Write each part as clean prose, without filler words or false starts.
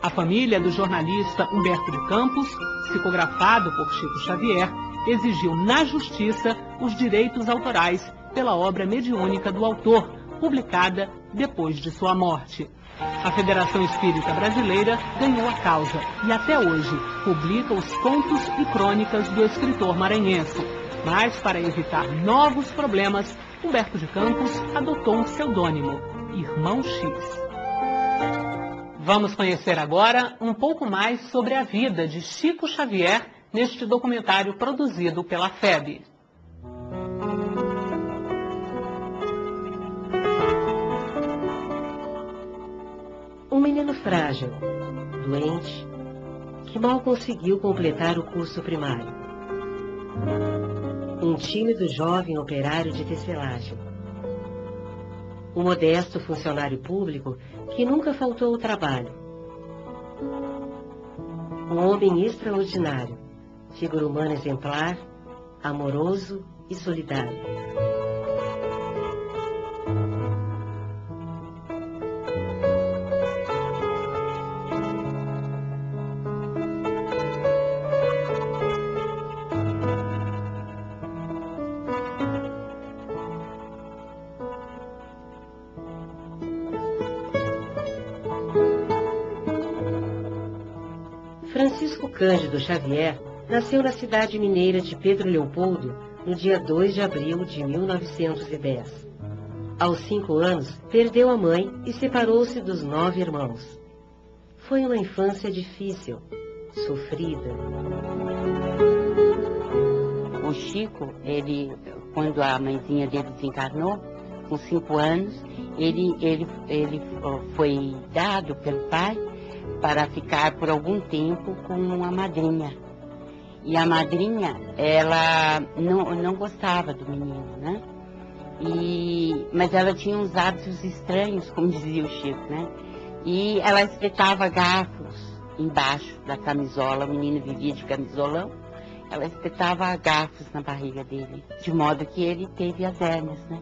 A família do jornalista Humberto de Campos, psicografado por Chico Xavier, exigiu na justiça os direitos autorais pela obra mediúnica do autor, publicada depois de sua morte. A Federação Espírita Brasileira ganhou a causa e até hoje publica os contos e crônicas do escritor maranhense. Mas, para evitar novos problemas, Humberto de Campos adotou um pseudônimo, Irmão X. Vamos conhecer agora um pouco mais sobre a vida de Chico Xavier neste documentário produzido pela FEB. Um menino frágil, doente, que mal conseguiu completar o curso primário. Um tímido jovem operário de tecelagem. Um modesto funcionário público que nunca faltou ao trabalho. Um homem extraordinário, figura humana exemplar, amoroso e solidário. Francisco Cândido Xavier nasceu na cidade mineira de Pedro Leopoldo no dia 2 de abril de 1910. Aos 5 anos, perdeu a mãe e separou-se dos 9 irmãos. Foi uma infância difícil, sofrida. O Chico, quando a mãezinha dele desencarnou, com 5 anos, ele foi dado pelo pai para ficar por algum tempo com uma madrinha. E a madrinha, ela não gostava do menino, né? Mas ela tinha uns hábitos estranhos, como dizia o Chico, né? E ela espetava garfos embaixo da camisola, o menino vivia de camisolão, ela espetava garfos na barriga dele, de modo que ele teve as hérnias, né?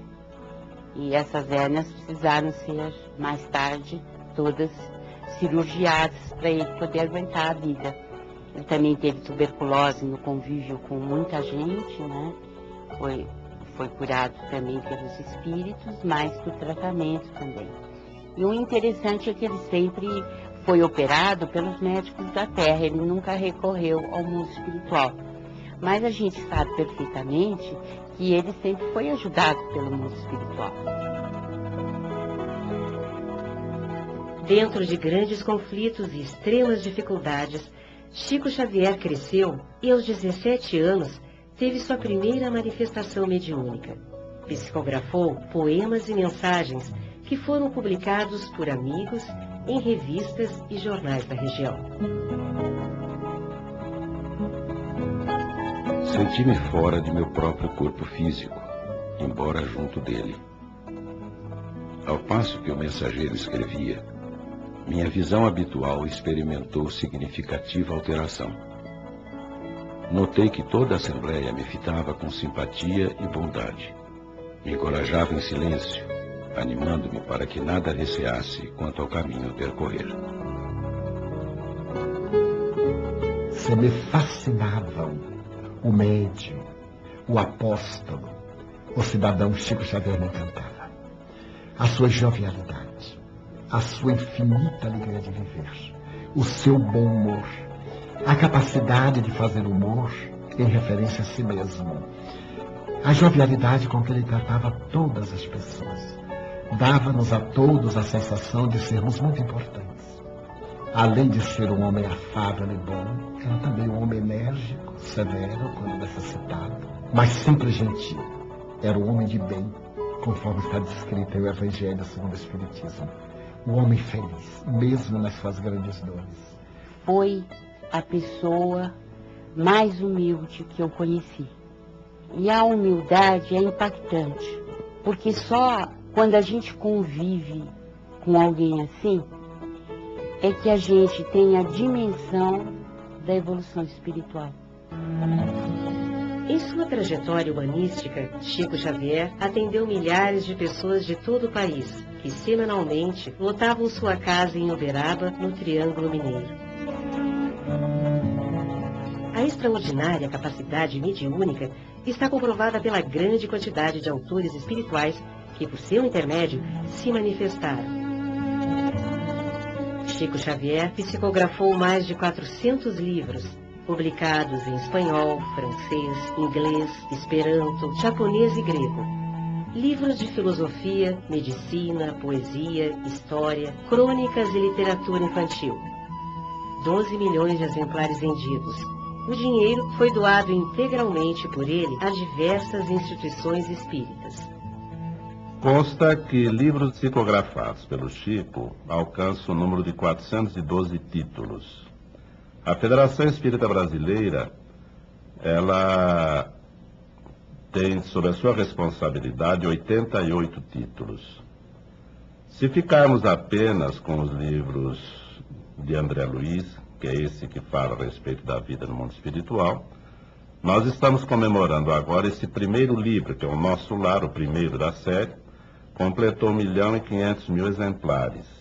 E essas hérnias precisaram ser, mais tarde, todas cirurgiadas para ele poder aguentar a vida. Ele também teve tuberculose no convívio com muita gente, né? Foi curado também pelos espíritos, mas por tratamento também. E o interessante é que ele sempre foi operado pelos médicos da Terra, ele nunca recorreu ao mundo espiritual. Mas a gente sabe perfeitamente que ele sempre foi ajudado pelo mundo espiritual. Dentro de grandes conflitos e extremas dificuldades, Chico Xavier cresceu e aos 17 anos teve sua primeira manifestação mediúnica. Psicografou poemas e mensagens que foram publicados por amigos em revistas e jornais da região. Senti-me fora de meu próprio corpo físico, embora junto dele. Ao passo que o mensageiro escrevia, minha visão habitual experimentou significativa alteração. Notei que toda a assembleia me fitava com simpatia e bondade. Me encorajava em silêncio, animando-me para que nada receasse quanto ao caminho a percorrer. Se me fascinavam o médium, o apóstolo, o cidadão Chico Xavier me encantava. A sua jovialidade, a sua infinita alegria de viver, o seu bom humor, a capacidade de fazer humor em referência a si mesmo, a jovialidade com que ele tratava todas as pessoas, dava-nos a todos a sensação de sermos muito importantes. Além de ser um homem afável e bom, era também um homem enérgico, severo quando necessitado, mas sempre gentil. Era um homem de bem, conforme está descrito em o Evangelho segundo o Espiritismo. Um homem feliz, mesmo nas suas grandes dores. Foi a pessoa mais humilde que eu conheci. E a humildade é impactante, porque só quando a gente convive com alguém assim, é que a gente tem a dimensão da evolução espiritual. Em sua trajetória humanística, Chico Xavier atendeu milhares de pessoas de todo o país, que semanalmente lotavam sua casa em Uberaba, no Triângulo Mineiro. A extraordinária capacidade mediúnica está comprovada pela grande quantidade de autores espirituais que, por seu intermédio, se manifestaram. Chico Xavier psicografou mais de 400 livros, publicados em espanhol, francês, inglês, esperanto, japonês e grego. Livros de filosofia, medicina, poesia, história, crônicas e literatura infantil. 12 milhões de exemplares vendidos. O dinheiro foi doado integralmente por ele a diversas instituições espíritas. Consta que livros psicografados pelo Chico alcançam o número de 412 títulos. A Federação Espírita Brasileira, ela tem sob a sua responsabilidade 88 títulos. Se ficarmos apenas com os livros de André Luiz, que é esse que fala a respeito da vida no mundo espiritual, nós estamos comemorando agora esse primeiro livro, que é o Nosso Lar, o primeiro da série, completou 1.500.000 exemplares.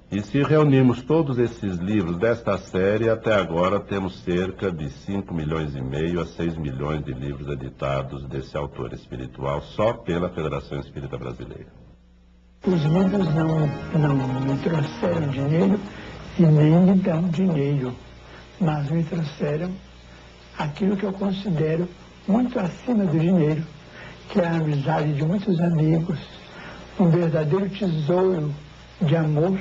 E se reunirmos todos esses livros desta série, até agora temos cerca de 5,5 milhões a 6 milhões de livros editados desse autor espiritual, só pela Federação Espírita Brasileira. Os livros não me trouxeram dinheiro e nem me dão dinheiro, mas me trouxeram aquilo que eu considero muito acima do dinheiro, que é a amizade de muitos amigos, um verdadeiro tesouro de amor.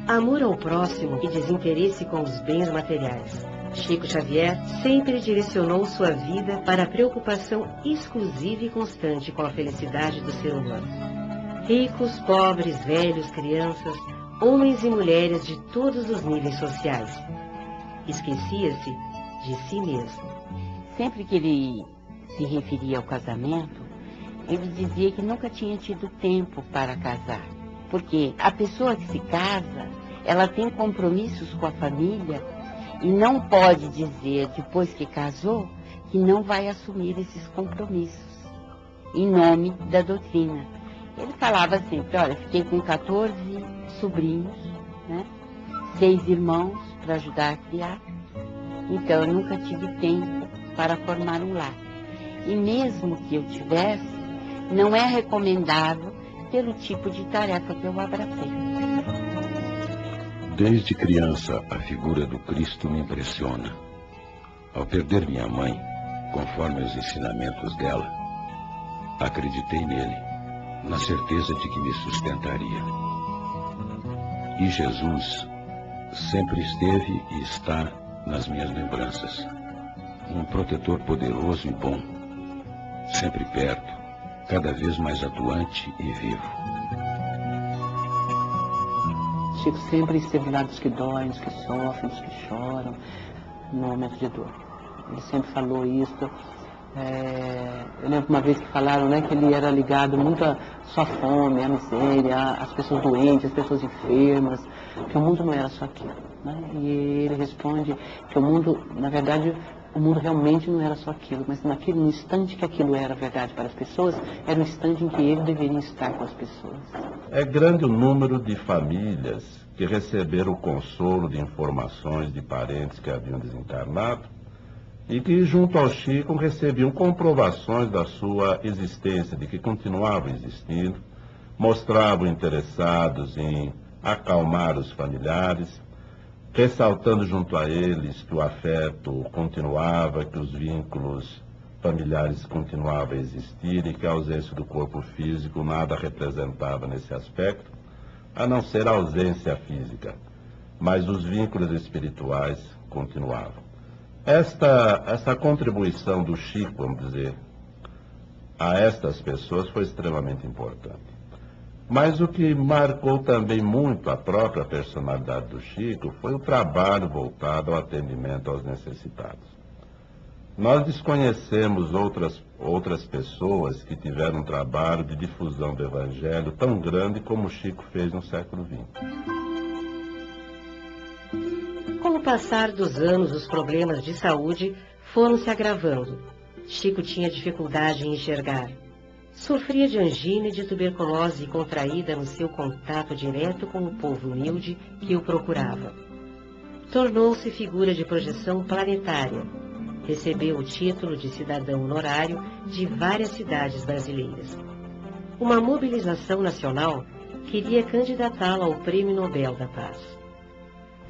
Amor ao próximo e desinteresse com os bens materiais. Chico Xavier sempre direcionou sua vida para a preocupação exclusiva e constante com a felicidade do ser humano. Ricos, pobres, velhos, crianças, homens e mulheres de todos os níveis sociais. Esquecia-se de si mesmo. Sempre que ele se referia ao casamento, ele dizia que nunca tinha tido tempo para casar. Porque a pessoa que se casa, ela tem compromissos com a família e não pode dizer, depois que casou, que não vai assumir esses compromissos, em nome da doutrina. Ele falava sempre, olha, fiquei com 14 sobrinhos, né, 6 irmãos para ajudar a criar, então eu nunca tive tempo para formar um lar. E mesmo que eu tivesse, não é recomendável pelo tipo de tarefa que eu abracei. Desde criança, a figura do Cristo me impressiona. Ao perder minha mãe, conforme os ensinamentos dela, acreditei nele, na certeza de que me sustentaria. E Jesus sempre esteve e está nas minhas lembranças. Um protetor poderoso e bom, sempre perto, cada vez mais atuante e vivo. Chico sempre esteve lá dos que doem, dos que sofrem, dos que choram, no momento de dor. Ele sempre falou isso. Eu lembro uma vez que falaram, né, que ele era ligado muito à sua fome, à miséria, às pessoas doentes, às pessoas enfermas, que o mundo não era só aquilo, né? E ele responde que o mundo, na verdade, o mundo realmente não era só aquilo, mas no instante que aquilo era verdade para as pessoas, era o instante em que ele deveria estar com as pessoas. É grande o número de famílias que receberam o consolo de informações de parentes que haviam desencarnado e que, junto ao Chico, recebiam comprovações da sua existência, de que continuavam existindo, mostravam interessados em acalmar os familiares, ressaltando junto a eles que o afeto continuava, que os vínculos familiares continuavam a existir e que a ausência do corpo físico nada representava nesse aspecto, a não ser a ausência física, mas os vínculos espirituais continuavam. Esta contribuição do Chico, vamos dizer, a estas pessoas foi extremamente importante. Mas o que marcou também muito a própria personalidade do Chico foi o trabalho voltado ao atendimento aos necessitados. Nós desconhecemos outras pessoas que tiveram um trabalho de difusão do Evangelho tão grande como o Chico fez no século XX. Com o passar dos anos, os problemas de saúde foram se agravando. Chico tinha dificuldade em enxergar. Sofria de angina e de tuberculose contraída no seu contato direto com o povo humilde que o procurava. Tornou-se figura de projeção planetária. Recebeu o título de cidadão honorário de várias cidades brasileiras. Uma mobilização nacional queria candidatá-lo ao Prêmio Nobel da Paz.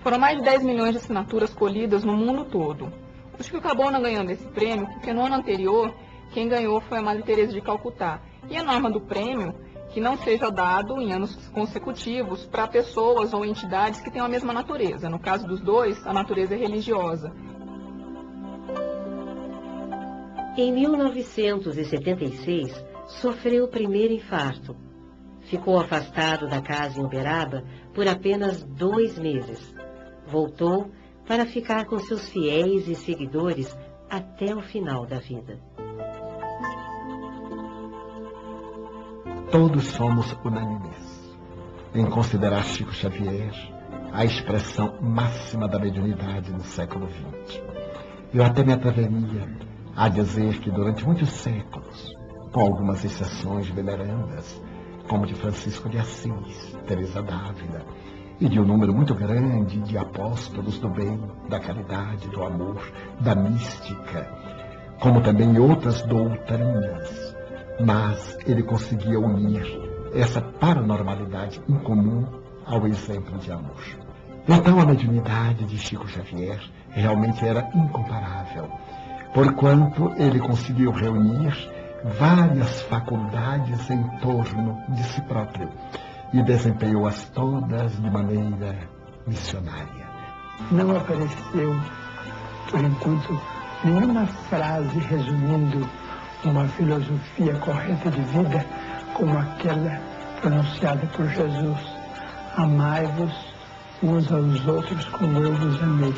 Foram mais de 10 milhões de assinaturas colhidas no mundo todo. O Chico acabou não ganhando esse prêmio porque no ano anterior quem ganhou foi a Madre Teresa de Calcutá. E a norma do prêmio que não seja dado em anos consecutivos para pessoas ou entidades que tenham a mesma natureza. No caso dos dois, a natureza é religiosa. Em 1976, sofreu o primeiro infarto. Ficou afastado da casa em Uberaba por apenas 2 meses. Voltou para ficar com seus fiéis e seguidores até o final da vida. Todos somos unânimes em considerar Chico Xavier a expressão máxima da mediunidade no século XX. Eu até me atreveria a dizer que durante muitos séculos, com algumas exceções venerandas, como de Francisco de Assis, Teresa d'Ávila, e de um número muito grande de apóstolos do bem, da caridade, do amor, da mística, como também outras doutrinas, mas ele conseguia unir essa paranormalidade incomum ao exemplo de amor. Então a mediunidade de Chico Xavier realmente era incomparável, porquanto ele conseguiu reunir várias faculdades em torno de si próprio e desempenhou-as todas de maneira missionária. Não apareceu, por enquanto, nenhuma frase resumindo uma filosofia correta de vida como aquela pronunciada por Jesus: amai-vos uns aos outros como eu vos amei.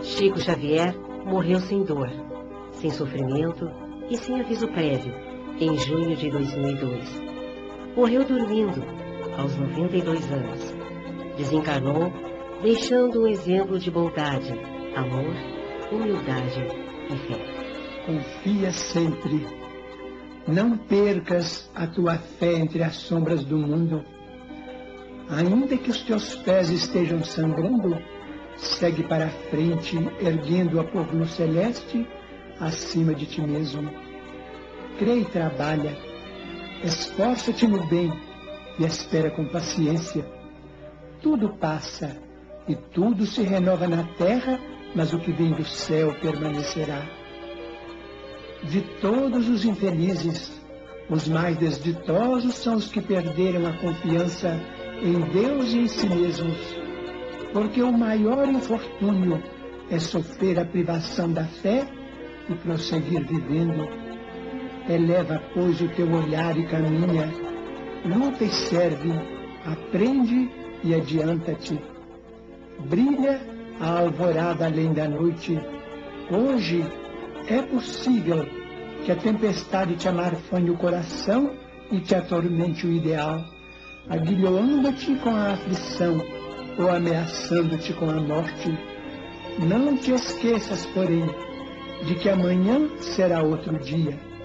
Chico Xavier morreu sem dor, sem sofrimento e sem aviso prévio, em junho de 2002. Morreu dormindo, aos 92 anos. Desencarnou, deixando um exemplo de bondade, amor, humildade e fé. Confia sempre. Não percas a tua fé entre as sombras do mundo. Ainda que os teus pés estejam sangrando, segue para a frente, erguendo-a por luz celeste acima de ti mesmo. Crê e trabalha. Esforça-te no bem e espera com paciência. Tudo passa e tudo se renova na terra, mas o que vem do céu permanecerá. De todos os infelizes, os mais desditosos são os que perderam a confiança em Deus e em si mesmos, porque o maior infortúnio é sofrer a privação da fé e prosseguir vivendo. Eleva, pois, o teu olhar e caminha, luta e serve, aprende e adianta-te. Brilha a alvorada além da noite. Hoje é possível que a tempestade te amarfanhe o coração e te atormente o ideal, aguilhoando-te com a aflição ou ameaçando-te com a morte. Não te esqueças, porém, de que amanhã será outro dia.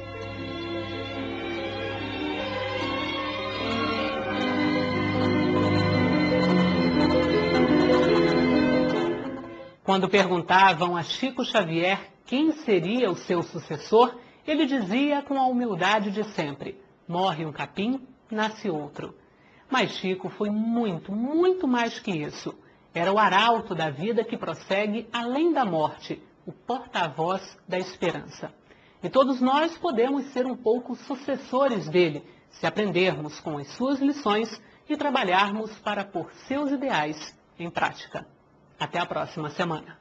Quando perguntavam a Chico Xavier quem seria o seu sucessor, ele dizia com a humildade de sempre: morre um capim, nasce outro. Mas Chico foi muito, muito mais que isso. Era o arauto da vida que prossegue além da morte, o porta-voz da esperança. E todos nós podemos ser um pouco sucessores dele, se aprendermos com as suas lições e trabalharmos para pôr seus ideais em prática. Até a próxima semana.